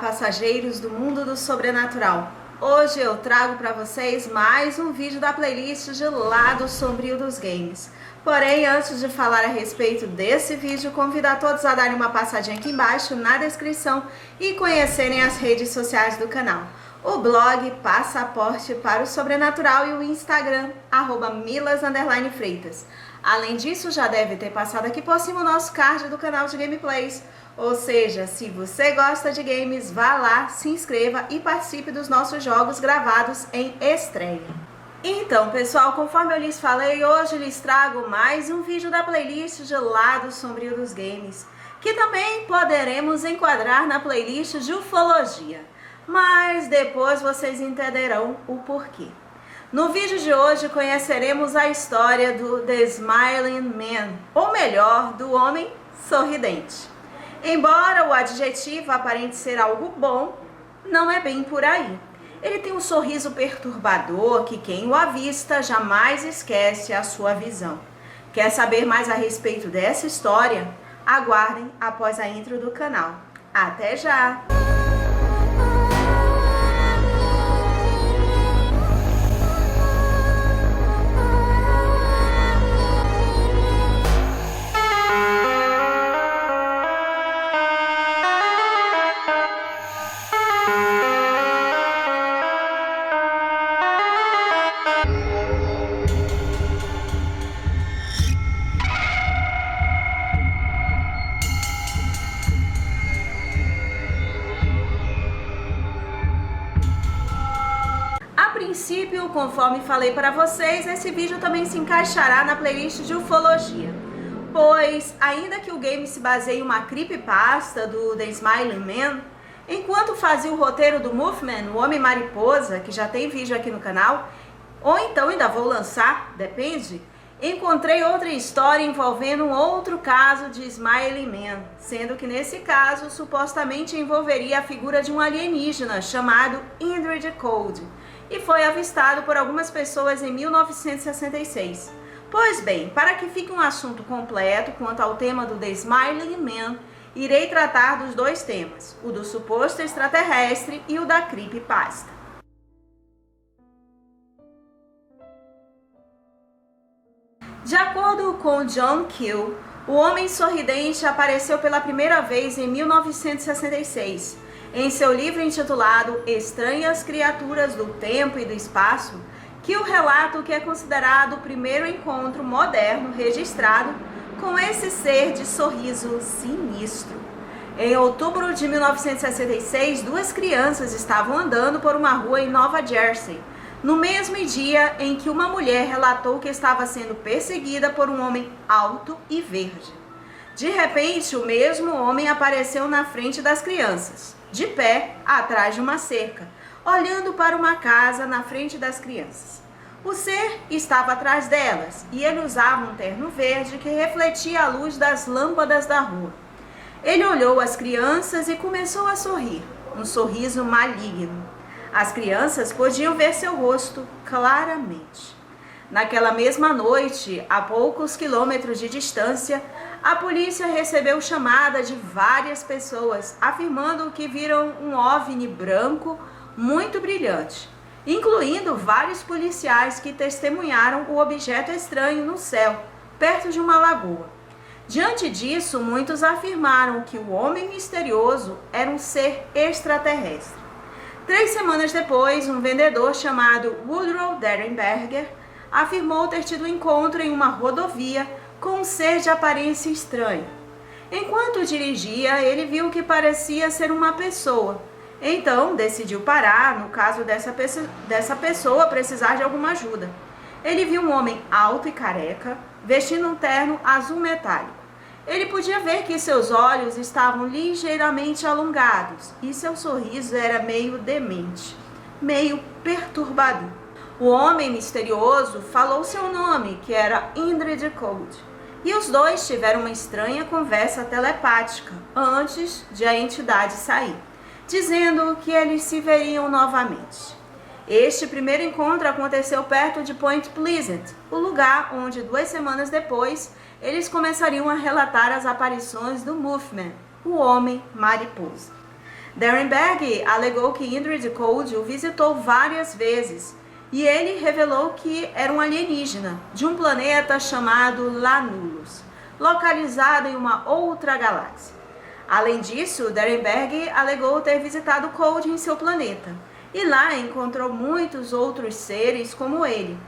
passageiros do mundo do sobrenatural. Hoje eu trago para vocês mais um vídeo da playlist de Lado Sombrio dos Games. Porém, antes de falar a respeito desse vídeo, convido a todos a darem uma passadinha aqui embaixo na descrição e conhecerem as redes sociais do canal. O blog Passaporte para o Sobrenatural e o Instagram, @milas_freitas. Além disso, já deve ter passado aqui por cima o nosso card do canal de gameplays. Ou seja, se você gosta de games, vá lá, se inscreva e participe dos nossos jogos gravados em estreia. Então, pessoal, conforme eu lhes falei, hoje lhes trago mais um vídeo da playlist de Lado Sombrio dos Games, que também poderemos enquadrar na playlist de ufologia. Mas depois vocês entenderão o porquê. No vídeo de hoje conheceremos a história do The Smiling Man, ou melhor, do Homem Sorridente. Embora o adjetivo aparente ser algo bom, não é bem por aí. Ele tem um sorriso perturbador que quem o avista jamais esquece a sua visão. Quer saber mais a respeito dessa história? Aguardem após a intro do canal. Até já! A princípio, conforme falei para vocês, esse vídeo também se encaixará na playlist de ufologia, pois ainda que o game se baseie em uma creepypasta do The Smiling Man, enquanto fazia o roteiro do Mothman, o Homem Mariposa, que já tem vídeo aqui no canal, ou então ainda vou lançar, depende, encontrei outra história envolvendo um outro caso de Smiling Man, sendo que nesse caso supostamente envolveria a figura de um alienígena chamado Indrid Cold, e foi avistado por algumas pessoas em 1966. Pois bem, para que fique um assunto completo quanto ao tema do The Smiling Man, irei tratar dos dois temas, o do suposto extraterrestre e o da creepypasta. De acordo com John Keel, o Homem Sorridente apareceu pela primeira vez em 1966. Em seu livro intitulado Estranhas Criaturas do Tempo e do Espaço, Keel relata o que é considerado o primeiro encontro moderno registrado com esse ser de sorriso sinistro. Em outubro de 1966, duas crianças estavam andando por uma rua em Nova Jersey, no mesmo dia em que uma mulher relatou que estava sendo perseguida por um homem alto e verde. De repente, o mesmo homem apareceu na frente das crianças, de pé, atrás de uma cerca, olhando para uma casa na frente das crianças. O ser estava atrás delas e ele usava um terno verde que refletia a luz das lâmpadas da rua. Ele olhou as crianças e começou a sorrir, um sorriso maligno. As crianças podiam ver seu rosto claramente. Naquela mesma noite, a poucos quilômetros de distância, a polícia recebeu chamada de várias pessoas afirmando que viram um OVNI branco muito brilhante, incluindo vários policiais que testemunharam o objeto estranho no céu, perto de uma lagoa. Diante disso, muitos afirmaram que o homem misterioso era um ser extraterrestre. 3 semanas depois, um vendedor chamado Woodrow Derenberger afirmou ter tido um encontro em uma rodovia com um ser de aparência estranha. Enquanto dirigia, ele viu que parecia ser uma pessoa. Então, decidiu parar no caso dessa pessoa precisar de alguma ajuda. Ele viu um homem alto e careca, vestindo um terno azul metálico. Ele podia ver que seus olhos estavam ligeiramente alongados e seu sorriso era meio demente, meio perturbador. O homem misterioso falou seu nome, que era Indrid Cold, e os dois tiveram uma estranha conversa telepática antes de a entidade sair, dizendo que eles se veriam novamente. Este primeiro encontro aconteceu perto de Point Pleasant, o lugar onde 2 semanas depois eles começariam a relatar as aparições do Mothman, o Homem Mariposa. Derenberg alegou que Indrid Cold o visitou várias vezes e ele revelou que era um alienígena de um planeta chamado Lanulus, localizado em uma outra galáxia. Além disso, Derenberg alegou ter visitado Cold em seu planeta e lá encontrou muitos outros seres como ele.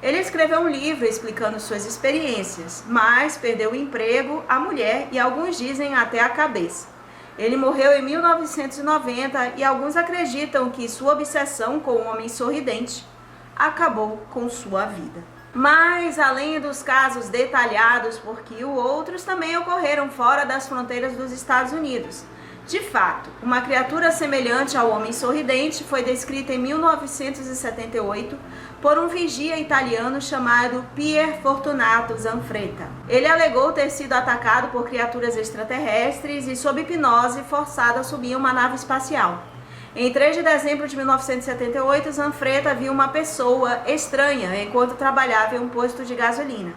Ele escreveu um livro explicando suas experiências, mas perdeu o emprego, a mulher e alguns dizem até a cabeça. Ele morreu em 1990 e alguns acreditam que sua obsessão com o homem sorridente acabou com sua vida. Mas, além dos casos detalhados por Keel, outros também ocorreram fora das fronteiras dos Estados Unidos. De fato, uma criatura semelhante ao homem sorridente foi descrita em 1978 por um vigia italiano chamado Pier Fortunato Zanfretta. Ele alegou ter sido atacado por criaturas extraterrestres e, sob hipnose, forçado a subir uma nave espacial. Em 3 de dezembro de 1978, Zanfretta viu uma pessoa estranha enquanto trabalhava em um posto de gasolina.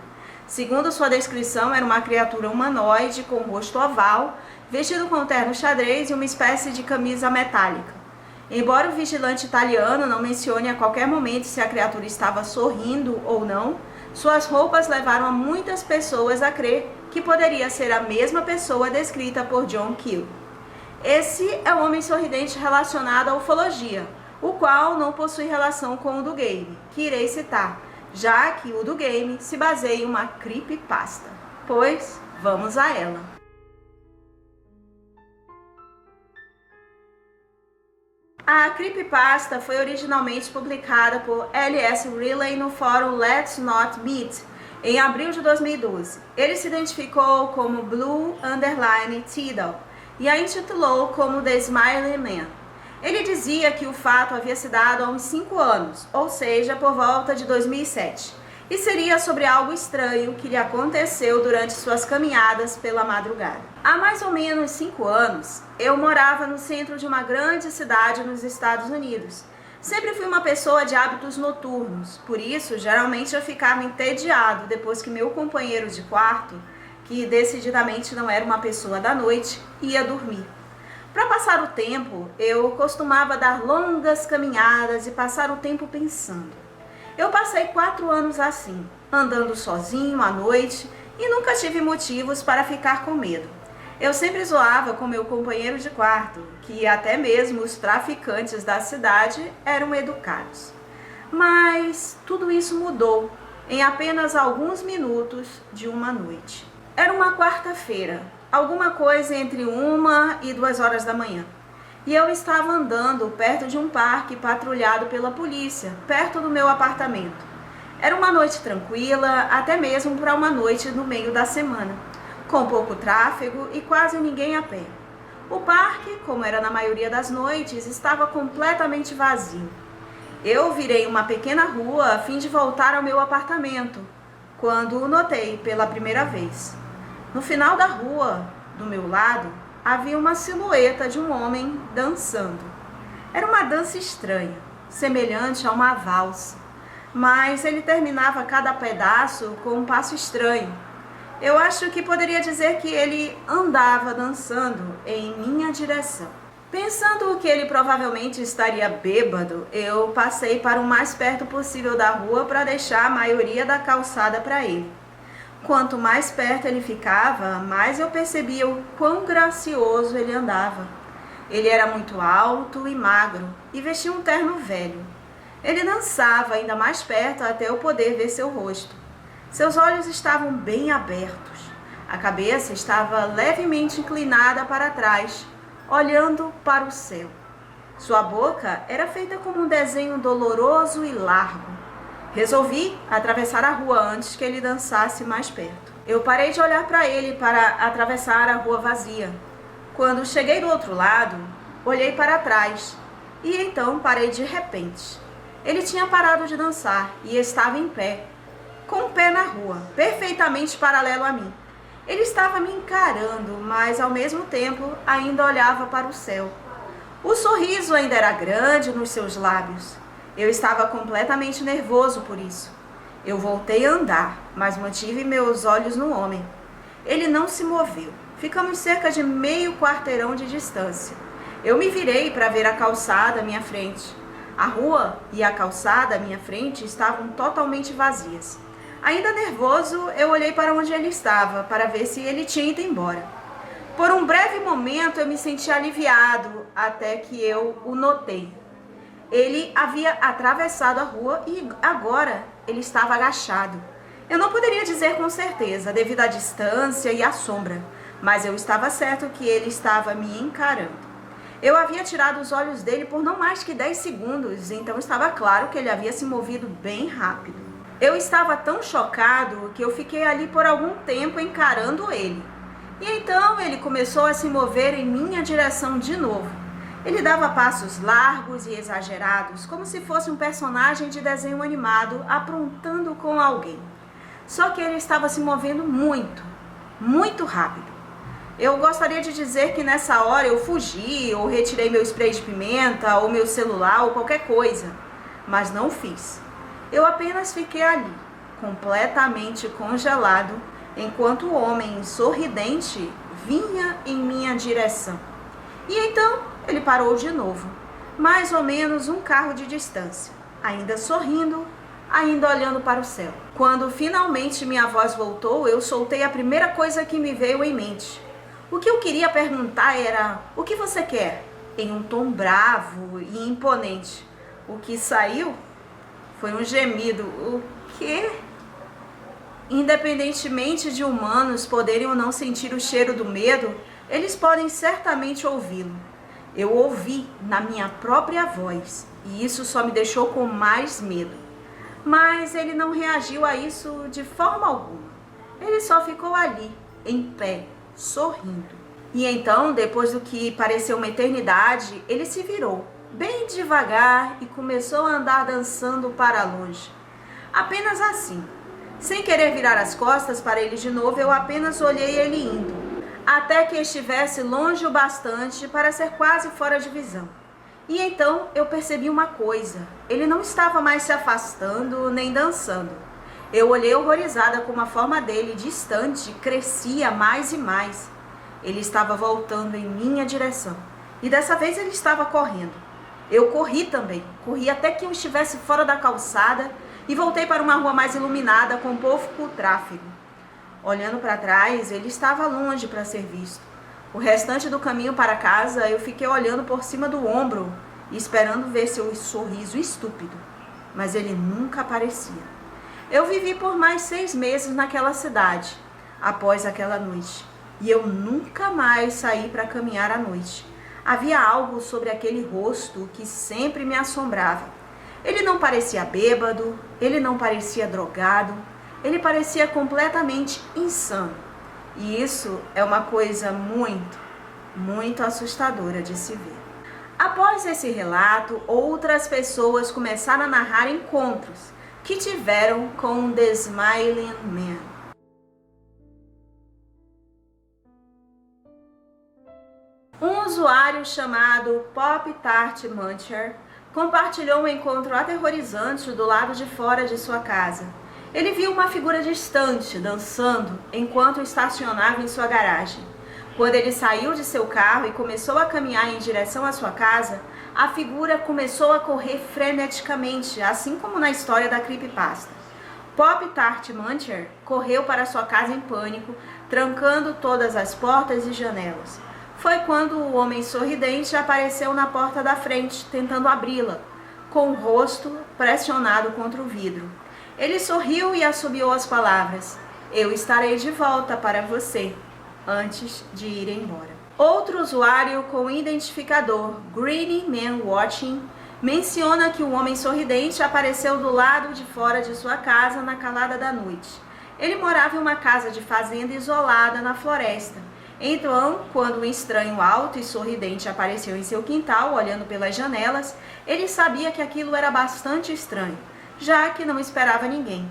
Segundo sua descrição, era uma criatura humanoide com rosto oval, vestido com um terno xadrez e uma espécie de camisa metálica. Embora o vigilante italiano não mencione a qualquer momento se a criatura estava sorrindo ou não, suas roupas levaram a muitas pessoas a crer que poderia ser a mesma pessoa descrita por John Keel. Esse é o homem sorridente relacionado à ufologia, o qual não possui relação com o do game, que irei citar, já que o do game se baseia em uma creepypasta. Pois, vamos a ela. A creepypasta foi originalmente publicada por L.S. Riley no fórum Let's Not Meet, em abril de 2012. Ele se identificou como Blue_Tidal e a intitulou como The Smiling Man. Ele dizia que o fato havia se dado há uns 5 anos, ou seja, por volta de 2007, e seria sobre algo estranho que lhe aconteceu durante suas caminhadas pela madrugada. Há mais ou menos 5 anos, eu morava no centro de uma grande cidade nos Estados Unidos. Sempre fui uma pessoa de hábitos noturnos, por isso, geralmente eu ficava entediado depois que meu companheiro de quarto, que decididamente não era uma pessoa da noite, ia dormir. Para passar o tempo, eu costumava dar longas caminhadas e passar o tempo pensando. Eu passei 4 anos assim, andando sozinho à noite e nunca tive motivos para ficar com medo. Eu sempre zoava com meu companheiro de quarto, que até mesmo os traficantes da cidade eram educados. Mas tudo isso mudou em apenas alguns minutos de uma noite. Era uma quarta-feira, alguma coisa entre 1 e 2 horas da manhã. E eu estava andando perto de um parque patrulhado pela polícia, perto do meu apartamento. Era uma noite tranquila, até mesmo para uma noite no meio da semana, com pouco tráfego e quase ninguém a pé. O parque, como era na maioria das noites, estava completamente vazio. Eu virei uma pequena rua a fim de voltar ao meu apartamento, quando o notei pela primeira vez. No final da rua, do meu lado, havia uma silhueta de um homem dançando. Era uma dança estranha, semelhante a uma valsa, mas ele terminava cada pedaço com um passo estranho. Eu acho que poderia dizer que ele andava dançando em minha direção. Pensando que ele provavelmente estaria bêbado, eu passei para o mais perto possível da rua para deixar a maioria da calçada para ele. Quanto mais perto ele ficava, mais eu percebia o quão gracioso ele andava. Ele era muito alto e magro e vestia um terno velho. Ele dançava ainda mais perto até eu poder ver seu rosto. Seus olhos estavam bem abertos. A cabeça estava levemente inclinada para trás, olhando para o céu. Sua boca era feita como um desenho doloroso e largo. Resolvi atravessar a rua antes que ele dançasse mais perto. Eu parei de olhar para ele para atravessar a rua vazia. Quando cheguei do outro lado, olhei para trás e então parei de repente. Ele tinha parado de dançar e estava em pé, com o pé na rua, perfeitamente paralelo a mim. Ele estava me encarando, mas ao mesmo tempo ainda olhava para o céu. O sorriso ainda era grande nos seus lábios. Eu estava completamente nervoso por isso. Eu voltei a andar, mas mantive meus olhos no homem. Ele não se moveu. Ficamos cerca de meio quarteirão de distância. Eu me virei para ver a calçada à minha frente. A rua e a calçada à minha frente estavam totalmente vazias. Ainda nervoso, eu olhei para onde ele estava, para ver se ele tinha ido embora. Por um breve momento, eu me senti aliviado, até que eu o notei. Ele havia atravessado a rua e agora ele estava agachado. Eu não poderia dizer com certeza, devido à distância e à sombra, mas eu estava certo que ele estava me encarando. Eu havia tirado os olhos dele por não mais que 10 segundos, então estava claro que ele havia se movido bem rápido. Eu estava tão chocado que eu fiquei ali por algum tempo encarando ele. E então ele começou a se mover em minha direção de novo. Ele dava passos largos e exagerados, como se fosse um personagem de desenho animado aprontando com alguém. Só que ele estava se movendo muito, muito rápido. Eu gostaria de dizer que nessa hora eu fugi, ou retirei meu spray de pimenta, ou meu celular, ou qualquer coisa. Mas não fiz. Eu apenas fiquei ali, completamente congelado, enquanto o homem sorridente vinha em minha direção. E então ele parou de novo, mais ou menos um carro de distância, ainda sorrindo, ainda olhando para o céu. Quando finalmente minha voz voltou, eu soltei a primeira coisa que me veio em mente. O que eu queria perguntar era: o que você quer? Em um tom bravo e imponente. O que saiu foi um gemido. O quê? Independentemente de humanos poderem ou não sentir o cheiro do medo, eles podem certamente ouvi-lo. Eu ouvi na minha própria voz, e isso só me deixou com mais medo. Mas ele não reagiu a isso de forma alguma. Ele só ficou ali, em pé, sorrindo. E então, depois do que pareceu uma eternidade, ele se virou, bem devagar, e começou a andar dançando para longe. Apenas assim. Sem querer virar as costas para ele de novo, eu apenas olhei ele indo, até que estivesse longe o bastante para ser quase fora de visão. E então eu percebi uma coisa: ele não estava mais se afastando nem dançando. Eu olhei horrorizada como a forma dele, distante, crescia mais e mais. Ele estava voltando em minha direção, e dessa vez ele estava correndo. Eu corri também, corri até que eu estivesse fora da calçada e voltei para uma rua mais iluminada, com pouco tráfego. Olhando para trás, ele estava longe para ser visto. O restante do caminho para casa, eu fiquei olhando por cima do ombro e esperando ver seu sorriso estúpido, mas ele nunca aparecia. Eu vivi por mais 6 meses naquela cidade, após aquela noite, e eu nunca mais saí para caminhar à noite. Havia algo sobre aquele rosto que sempre me assombrava. Ele não parecia bêbado, ele não parecia drogado, ele parecia completamente insano. E isso é uma coisa muito, muito assustadora de se ver. Após esse relato, outras pessoas começaram a narrar encontros que tiveram com The Smiling Man. Um usuário chamado Pop Tart Muncher compartilhou um encontro aterrorizante do lado de fora de sua casa. Ele viu uma figura distante dançando enquanto estacionava em sua garagem. Quando ele saiu de seu carro e começou a caminhar em direção à sua casa, a figura começou a correr freneticamente, assim como na história da creepypasta. Pop Tart Muncher correu para sua casa em pânico, trancando todas as portas e janelas. Foi quando o homem sorridente apareceu na porta da frente, tentando abri-la, com o rosto pressionado contra o vidro. Ele sorriu e assobiou as palavras: "Eu estarei de volta para você", antes de ir embora. Outro usuário com o identificador Green Man Watching menciona que o homem sorridente apareceu do lado de fora de sua casa na calada da noite. Ele morava em uma casa de fazenda isolada na floresta. Então, quando um estranho alto e sorridente apareceu em seu quintal, olhando pelas janelas, ele sabia que aquilo era bastante estranho, já que não esperava ninguém.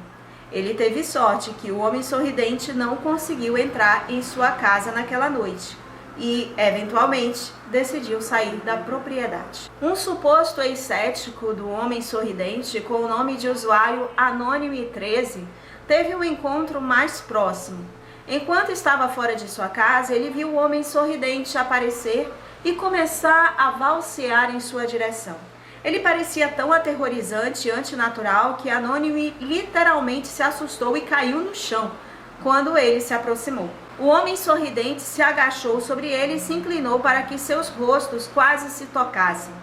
Ele teve sorte que o homem sorridente não conseguiu entrar em sua casa naquela noite e, eventualmente, decidiu sair da propriedade. Um suposto ex-cético do homem sorridente, com o nome de usuário Anônimo13, teve um encontro mais próximo. Enquanto estava fora de sua casa, ele viu o homem sorridente aparecer e começar a valsear em sua direção. Ele parecia tão aterrorizante e antinatural que Anônime literalmente se assustou e caiu no chão quando ele se aproximou. O homem sorridente se agachou sobre ele e se inclinou para que seus rostos quase se tocassem.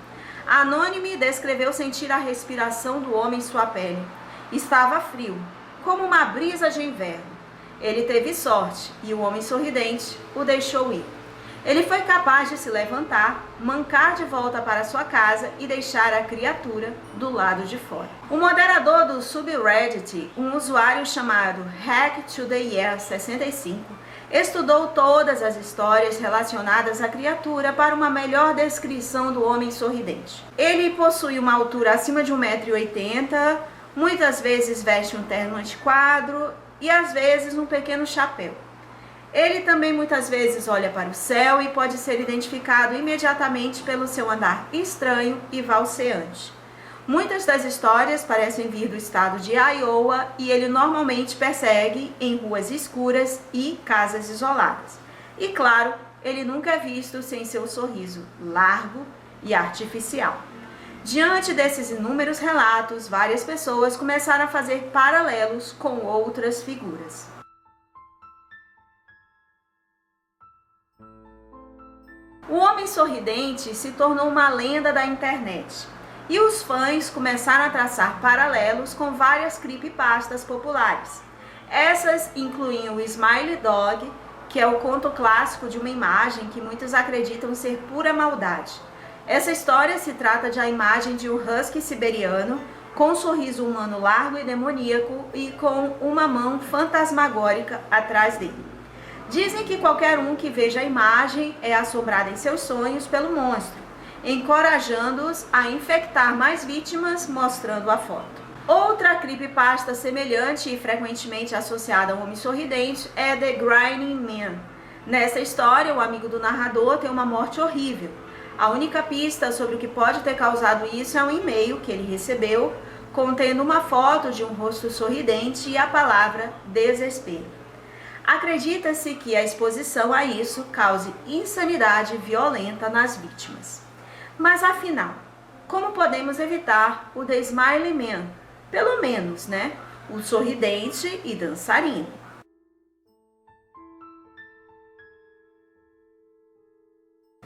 Anônime descreveu sentir a respiração do homem em sua pele. Estava frio, como uma brisa de inverno. Ele teve sorte e o homem sorridente o deixou ir. Ele foi capaz de se levantar, mancar de volta para sua casa e deixar a criatura do lado de fora. O moderador do subreddit, um usuário chamado Hack to the Year 65, estudou todas as histórias relacionadas à criatura para uma melhor descrição do homem sorridente. Ele possui uma altura acima de 1,80 m, muitas vezes veste um terno antiquado e às vezes um pequeno chapéu. Ele também muitas vezes olha para o céu e pode ser identificado imediatamente pelo seu andar estranho e valseante. Muitas das histórias parecem vir do estado de Iowa e ele normalmente persegue em ruas escuras e casas isoladas. E claro, ele nunca é visto sem seu sorriso largo e artificial. Diante desses inúmeros relatos, várias pessoas começaram a fazer paralelos com outras figuras. O homem sorridente se tornou uma lenda da internet e os fãs começaram a traçar paralelos com várias creepypastas populares. Essas incluem o Smiley Dog, que é o conto clássico de uma imagem que muitos acreditam ser pura maldade. Essa história se trata de a imagem de um husky siberiano com um sorriso humano largo e demoníaco e com uma mão fantasmagórica atrás dele. Dizem que qualquer um que veja a imagem é assombrado em seus sonhos pelo monstro, encorajando-os a infectar mais vítimas mostrando a foto. Outra creepypasta semelhante e frequentemente associada ao homem sorridente é The Grinding Man. Nessa história, o amigo do narrador tem uma morte horrível. A única pista sobre o que pode ter causado isso é um e-mail que ele recebeu, contendo uma foto de um rosto sorridente e a palavra desespero. Acredita-se que a exposição a isso cause insanidade violenta nas vítimas. Mas afinal, como podemos evitar o The Smiley Man? Pelo menos, né? O sorridente e dançarino.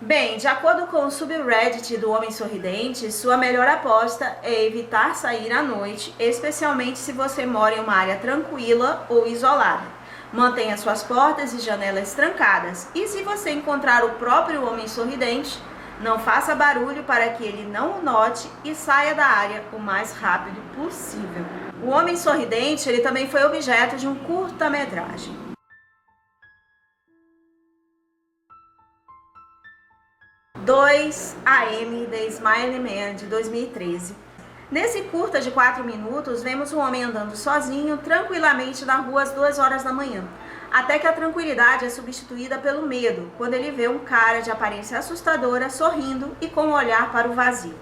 Bem, de acordo com o subreddit do Homem Sorridente, sua melhor aposta é evitar sair à noite, especialmente se você mora em uma área tranquila ou isolada. Mantenha suas portas e janelas trancadas e se você encontrar o próprio Homem Sorridente, não faça barulho para que ele não o note e saia da área o mais rápido possível. O Homem Sorridente ele também foi objeto de um curta-metragem. AM The Smiley Man, de 2013. Nesse curta de 4 minutos, vemos um homem andando sozinho, tranquilamente na rua às 2 horas da manhã, até que a tranquilidade é substituída pelo medo, quando ele vê um cara de aparência assustadora sorrindo e com um olhar para o vazio.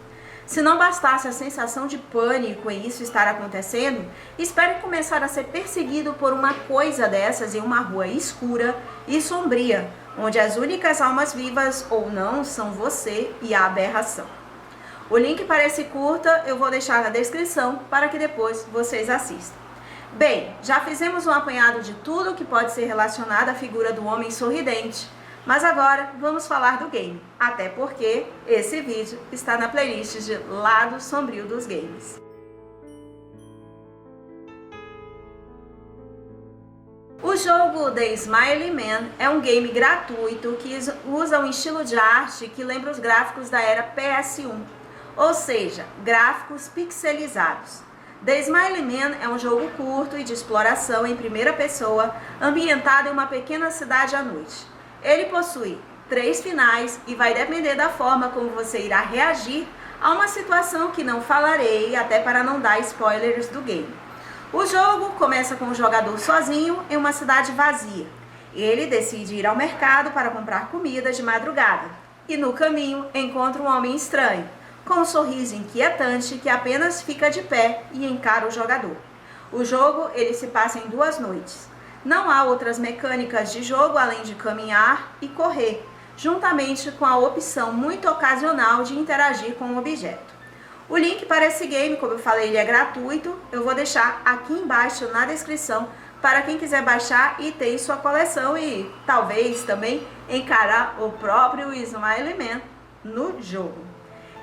Se não bastasse a sensação de pânico em isso estar acontecendo, espere começar a ser perseguido por uma coisa dessas em uma rua escura e sombria, onde as únicas almas vivas ou não são você e a aberração. O link para esse curta eu vou deixar na descrição para que depois vocês assistam. Bem, já fizemos um apanhado de tudo que pode ser relacionado à figura do homem sorridente, mas agora vamos falar do game, até porque esse vídeo está na playlist de Lado Sombrio dos Games. O jogo The Smiley Man é um game gratuito que usa um estilo de arte que lembra os gráficos da era PS1, ou seja, gráficos pixelizados. The Smiley Man é um jogo curto e de exploração em primeira pessoa, ambientado em uma pequena cidade à noite. Ele possui 3 finais e vai depender da forma como você irá reagir a uma situação que não falarei, até para não dar spoilers do game. O jogo começa com o jogador sozinho em uma cidade vazia. Ele decide ir ao mercado para comprar comida de madrugada e no caminho encontra um homem estranho, com um sorriso inquietante que apenas fica de pé e encara o jogador. O jogo ele se passa em 2 noites. Não há outras mecânicas de jogo além de caminhar e correr, juntamente com a opção muito ocasional de interagir com o objeto. O link para esse game, como eu falei, ele é gratuito, eu vou deixar aqui embaixo na descrição para quem quiser baixar e ter em sua coleção e talvez também encarar o próprio Smiley Man no jogo.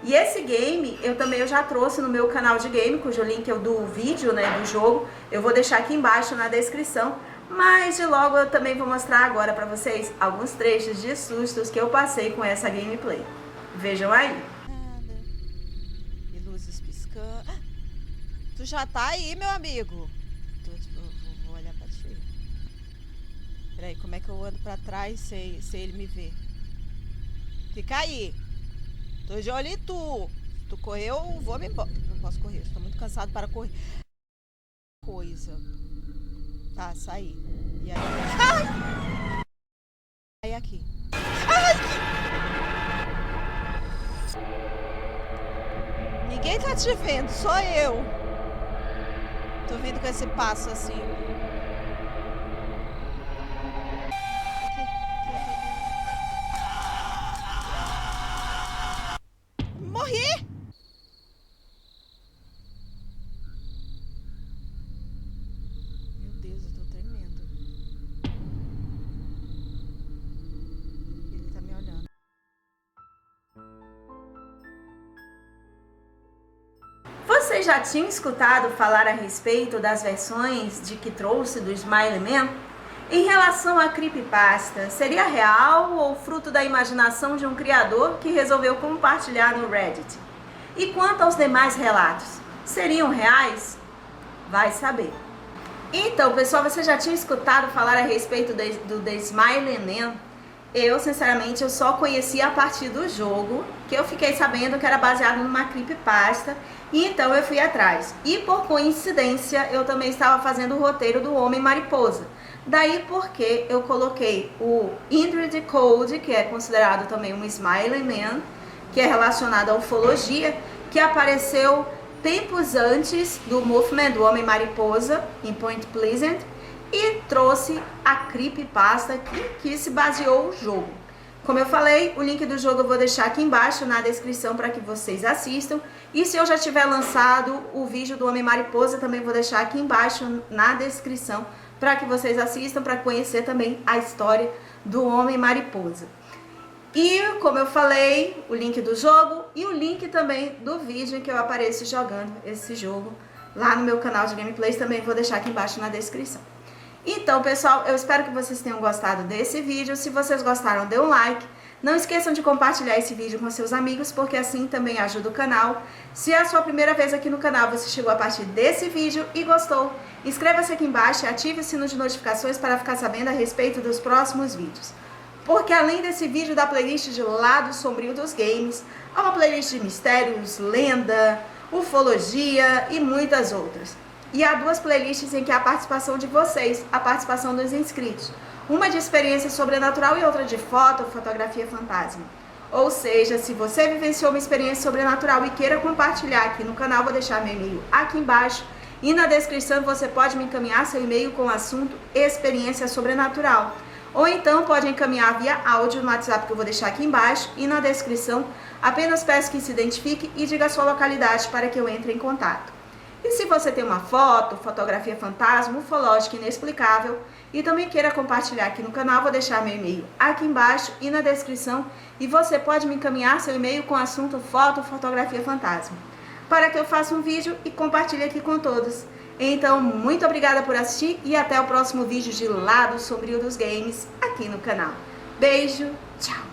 E esse game eu já trouxe no meu canal de game, cujo link é do vídeo, né, do jogo, eu vou deixar aqui embaixo na descrição, mas de logo eu também vou mostrar agora para vocês alguns trechos de sustos que eu passei com essa gameplay. Vejam aí. E luzes piscando. Tu já tá aí, meu amigo? Vou olhar pra ti. Peraí, como é que eu ando pra trás se ele me ver? Fica aí. Tô de olho em tu. Se tu correr, eu vou me embora. Não posso correr, estou muito cansado para correr. Coisa. Tá, saí. E aí? Ai! Aí aqui. Ai! Ninguém tá te vendo, só eu. Tô vindo com esse passo assim. Morri! Meu Deus, eu tô tremendo. Ele tá me olhando. Você já tinha escutado falar a respeito das versões de que trouxe do Smiley Man? Em relação à creepypasta, seria real ou fruto da imaginação de um criador que resolveu compartilhar no Reddit? E quanto aos demais relatos, seriam reais? Vai saber. Então, pessoal, você já tinha escutado falar a respeito do The Smiley Man? Eu, sinceramente, eu só conheci a partir do jogo, que eu fiquei sabendo que era baseado numa creepypasta, e então eu fui atrás. E por coincidência, eu também estava fazendo o roteiro do Homem-Mariposa. Daí porque eu coloquei o Indrid Cold, que é considerado também um Smiley Man, que é relacionado à ufologia, que apareceu tempos antes do Movement do Homem-Mariposa, em Point Pleasant, e trouxe a creepypasta que se baseou o jogo. Como eu falei, o link do jogo eu vou deixar aqui embaixo na descrição para que vocês assistam. E se eu já tiver lançado o vídeo do Homem-Mariposa, também vou deixar aqui embaixo na descrição para que vocês assistam, para conhecer também a história do Homem-Mariposa. E, como eu falei, o link do jogo e o link também do vídeo em que eu apareço jogando esse jogo lá no meu canal de gameplays, também vou deixar aqui embaixo na descrição. Então, pessoal, eu espero que vocês tenham gostado desse vídeo. Se vocês gostaram, dê um like. Não esqueçam de compartilhar esse vídeo com seus amigos, porque assim também ajuda o canal. Se é a sua primeira vez aqui no canal, você chegou a partir desse vídeo e gostou, inscreva-se aqui embaixo e ative o sino de notificações para ficar sabendo a respeito dos próximos vídeos. Porque além desse vídeo da playlist de Lado Sombrio dos Games, há uma playlist de mistérios, lenda, ufologia e muitas outras. E há duas playlists em que há a participação de vocês, a participação dos inscritos. Uma de experiência sobrenatural e outra de fotografia fantasma. Ou seja, se você vivenciou uma experiência sobrenatural e queira compartilhar aqui no canal, vou deixar meu e-mail aqui embaixo. E na descrição você pode me encaminhar seu e-mail com o assunto experiência sobrenatural. Ou então pode encaminhar via áudio no WhatsApp que eu vou deixar aqui embaixo. E na descrição apenas peço que se identifique e diga a sua localidade para que eu entre em contato. E se você tem uma fotografia fantasma, ufológica inexplicável e também queira compartilhar aqui no canal, vou deixar meu e-mail aqui embaixo e na descrição e você pode me encaminhar seu e-mail com o assunto fotografia fantasma, para que eu faça um vídeo e compartilhe aqui com todos. Então, muito obrigada por assistir e até o próximo vídeo de Lado Sombrio dos Games aqui no canal. Beijo, tchau!